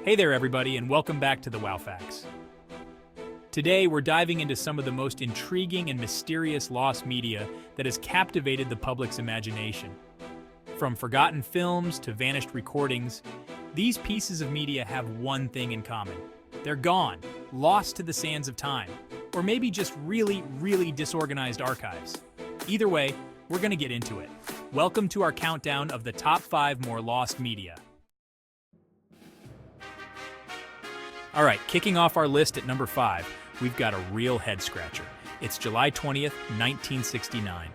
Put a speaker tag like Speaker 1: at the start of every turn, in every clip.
Speaker 1: Hey there everybody, and welcome back to the Wow Facts. Today we're diving into some of the most intriguing and mysterious lost media that has captivated the public's imagination. From forgotten films to vanished recordings, these pieces of media have one thing in common. They're gone, lost to the sands of time, or maybe just really disorganized archives. Either way, we're gonna get into it. Welcome to our countdown of the top 5 more lost media. All right, kicking off our list at number 5, we've got a real head-scratcher. It's July 20th, 1969.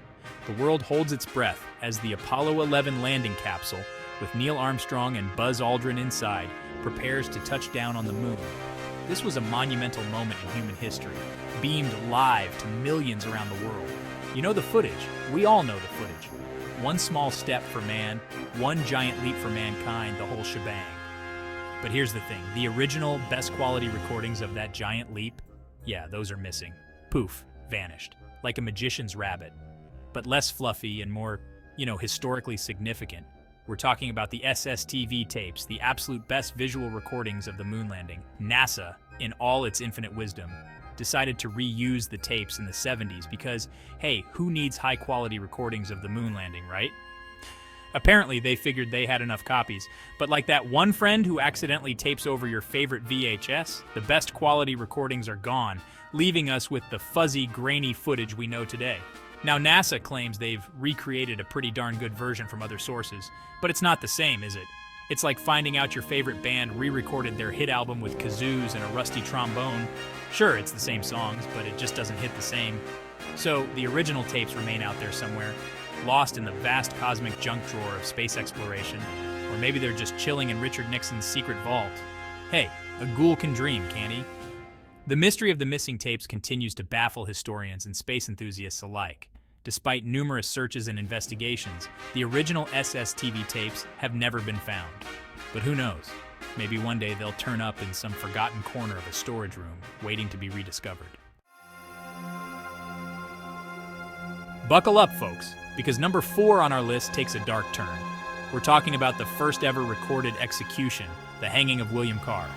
Speaker 1: The world holds its breath as the Apollo 11 landing capsule, with Neil Armstrong and Buzz Aldrin inside, prepares to touch down on the moon. This was a monumental moment in human history, beamed live to millions around the world. You know the footage. We all know the footage. One small step for man, one giant leap for mankind, the whole shebang. But here's the thing, the original, best quality recordings of that giant leap, yeah, those are missing. Poof, vanished. Like a magician's rabbit. But less fluffy and more, historically significant. We're talking about the SSTV tapes, the absolute best visual recordings of the moon landing. NASA, in all its infinite wisdom, decided to reuse the tapes in the 70s because, hey, who needs high-quality recordings of the moon landing, right? Apparently, they figured they had enough copies, but like that one friend who accidentally tapes over your favorite VHS, the best quality recordings are gone, leaving us with the fuzzy, grainy footage we know today. Now, NASA claims they've recreated a pretty darn good version from other sources, but it's not the same, is it? It's like finding out your favorite band re-recorded their hit album with kazoos and a rusty trombone. Sure, it's the same songs, but it just doesn't hit the same. So, the original tapes remain out there somewhere, lost in the vast cosmic junk drawer of space exploration, or maybe they're just chilling in Richard Nixon's secret vault. Hey, a ghoul can dream, can't he? The mystery of the missing tapes continues to baffle historians and space enthusiasts alike. Despite numerous searches and investigations, the original SSTV tapes have never been found. But who knows? Maybe one day they'll turn up in some forgotten corner of a storage room, waiting to be rediscovered. Buckle up, folks, because number 4 on our list takes a dark turn. We're talking about the first ever recorded execution, the hanging of William Carr.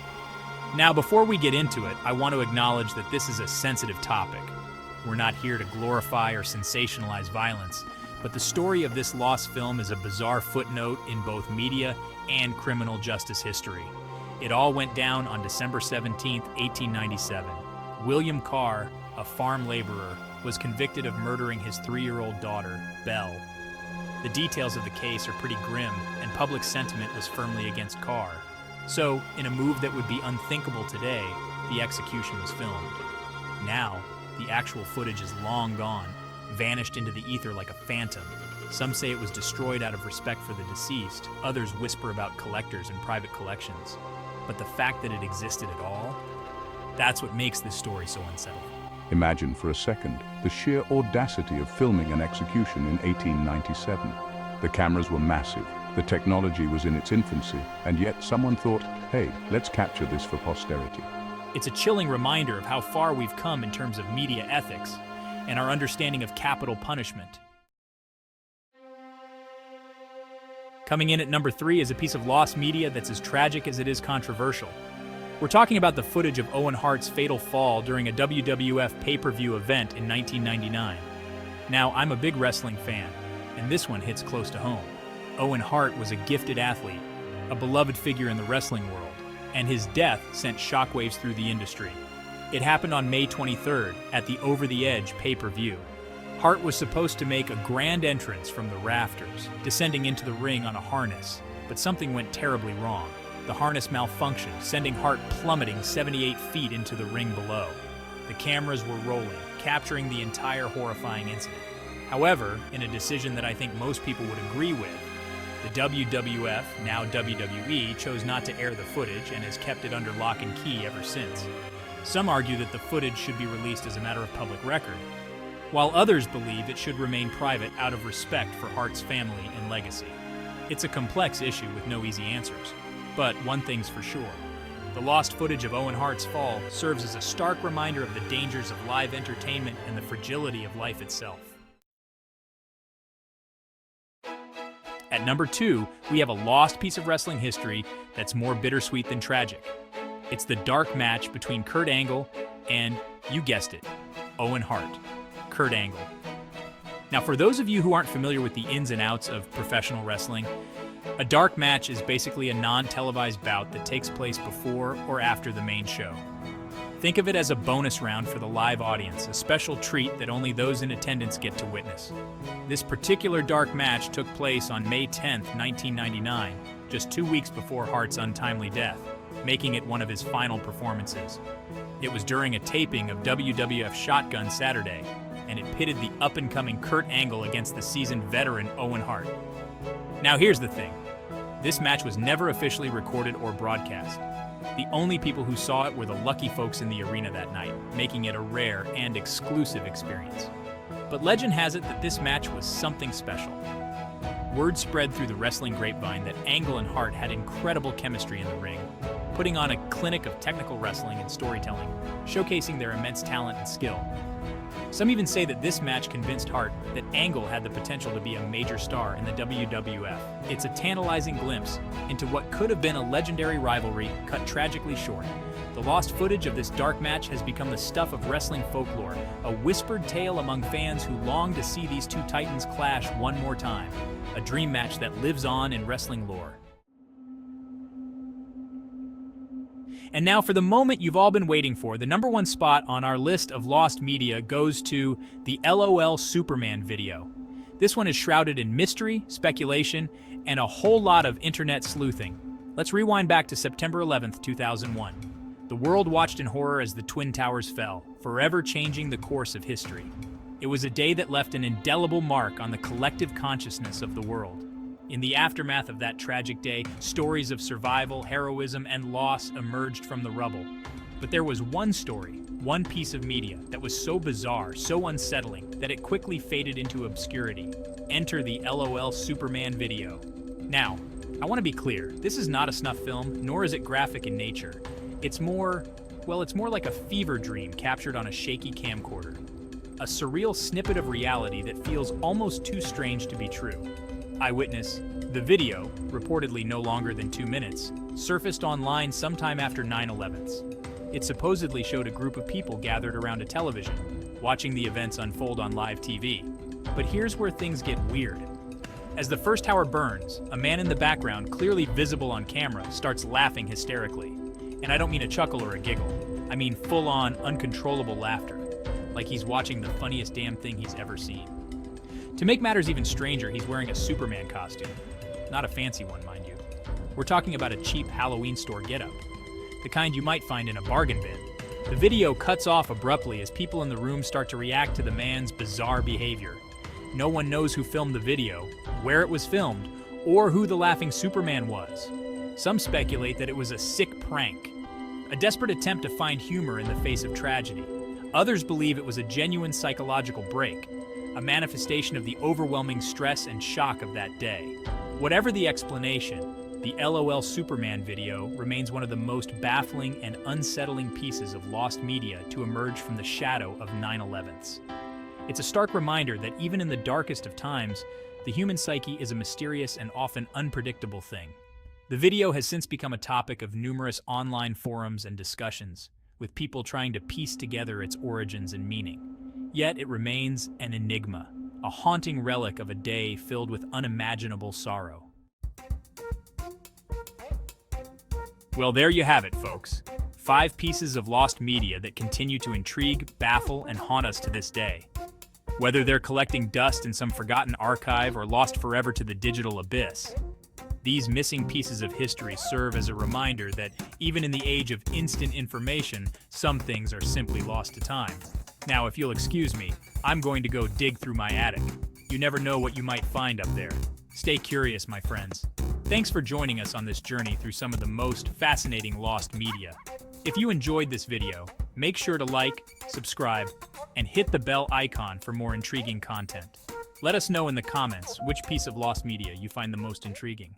Speaker 1: Now, before we get into it, I want to acknowledge that this is a sensitive topic. We're not here to glorify or sensationalize violence, but the story of this lost film is a bizarre footnote in both media and criminal justice history. It all went down on December 17, 1897. William Carr, a farm laborer, was convicted of murdering his 3-year-old daughter, Belle. The details of the case are pretty grim, and public sentiment was firmly against Carr. So, in a move that would be unthinkable today, the execution was filmed. Now, the actual footage is long gone, vanished into the ether like a phantom. Some say it was destroyed out of respect for the deceased, others whisper about collectors and private collections. But the fact that it existed at all, that's what makes this story so unsettling.
Speaker 2: Imagine for a second the sheer audacity of filming an execution in 1897. The cameras were massive, the technology was in its infancy, and yet someone thought, hey, let's capture this for posterity.
Speaker 1: It's a chilling reminder of how far we've come in terms of media ethics and our understanding of capital punishment. Coming in at number 3 is a piece of lost media that's as tragic as it is controversial. We're talking about the footage of Owen Hart's fatal fall during a WWF pay-per-view event in 1999. Now, I'm a big wrestling fan, and this one hits close to home. Owen Hart was a gifted athlete, a beloved figure in the wrestling world, and his death sent shockwaves through the industry. It happened on May 23rd at the Over the Edge pay-per-view. Hart was supposed to make a grand entrance from the rafters, descending into the ring on a harness, but something went terribly wrong. The harness malfunctioned, sending Hart plummeting 78 feet into the ring below. The cameras were rolling, capturing the entire horrifying incident. However, in a decision that I think most people would agree with, the WWF, now WWE, chose not to air the footage and has kept it under lock and key ever since. Some argue that the footage should be released as a matter of public record, while others believe it should remain private out of respect for Hart's family and legacy. It's a complex issue with no easy answers. But one thing's for sure, the lost footage of Owen Hart's fall serves as a stark reminder of the dangers of live entertainment and the fragility of life itself. At number 2, we have a lost piece of wrestling history that's more bittersweet than tragic. It's the dark match between Kurt Angle and, you guessed it, Owen Hart. Kurt Angle. Now, for those of you who aren't familiar with the ins and outs of professional wrestling, a dark match is basically a non-televised bout that takes place before or after the main show. Think of it as a bonus round for the live audience, a special treat that only those in attendance get to witness. This particular dark match took place on May 10th, 1999, just 2 weeks before Hart's untimely death, making it one of his final performances. It was during a taping of WWF Shotgun Saturday, and it pitted the up-and-coming Kurt Angle against the seasoned veteran Owen Hart. Now here's the thing. This match was never officially recorded or broadcast. The only people who saw it were the lucky folks in the arena that night, making it a rare and exclusive experience. But legend has it that this match was something special. Word spread through the wrestling grapevine that Angle and Hart had incredible chemistry in the ring, putting on a clinic of technical wrestling and storytelling, showcasing their immense talent and skill. Some even say that this match convinced Hart that Angle had the potential to be a major star in the WWF. It's a tantalizing glimpse into what could have been a legendary rivalry cut tragically short. The lost footage of this dark match has become the stuff of wrestling folklore, a whispered tale among fans who long to see these two titans clash one more time. A dream match that lives on in wrestling lore. And now for the moment you've all been waiting for, the number 1 spot on our list of lost media goes to the LOL Superman video. This one is shrouded in mystery, speculation, and a whole lot of internet sleuthing. Let's rewind back to September 11th, 2001. The world watched in horror as the Twin Towers fell, forever changing the course of history. It was a day that left an indelible mark on the collective consciousness of the world. In the aftermath of that tragic day, stories of survival, heroism, and loss emerged from the rubble. But there was one story, one piece of media, that was so bizarre, so unsettling, that it quickly faded into obscurity. Enter the LOL Superman video. Now, I want to be clear, this is not a snuff film, nor is it graphic in nature. It's more like a fever dream captured on a shaky camcorder. A surreal snippet of reality that feels almost too strange to be true. Eyewitness, the video, reportedly no longer than 2 minutes, surfaced online sometime after 9/11's. It supposedly showed a group of people gathered around a television, watching the events unfold on live TV. But here's where things get weird. As the first tower burns, a man in the background, clearly visible on camera, starts laughing hysterically. And I don't mean a chuckle or a giggle. I mean full-on, uncontrollable laughter, like he's watching the funniest damn thing he's ever seen. To make matters even stranger, he's wearing a Superman costume. Not a fancy one, mind you. We're talking about a cheap Halloween store getup, the kind you might find in a bargain bin. The video cuts off abruptly as people in the room start to react to the man's bizarre behavior. No one knows who filmed the video, where it was filmed, or who the laughing Superman was. Some speculate that it was a sick prank, a desperate attempt to find humor in the face of tragedy. Others believe it was a genuine psychological break, a manifestation of the overwhelming stress and shock of that day. Whatever the explanation, the LOL Superman video remains one of the most baffling and unsettling pieces of lost media to emerge from the shadow of 9/11's. It's a stark reminder that even in the darkest of times, the human psyche is a mysterious and often unpredictable thing. The video has since become a topic of numerous online forums and discussions, with people trying to piece together its origins and meaning. Yet it remains an enigma, a haunting relic of a day filled with unimaginable sorrow. Well, there you have it, folks. 5 pieces of lost media that continue to intrigue, baffle, and haunt us to this day. Whether they're collecting dust in some forgotten archive or lost forever to the digital abyss, these missing pieces of history serve as a reminder that even in the age of instant information, some things are simply lost to time. Now, if you'll excuse me, I'm going to go dig through my attic. You never know what you might find up there. Stay curious, my friends. Thanks for joining us on this journey through some of the most fascinating lost media. If you enjoyed this video, make sure to like, subscribe, and hit the bell icon for more intriguing content. Let us know in the comments which piece of lost media you find the most intriguing.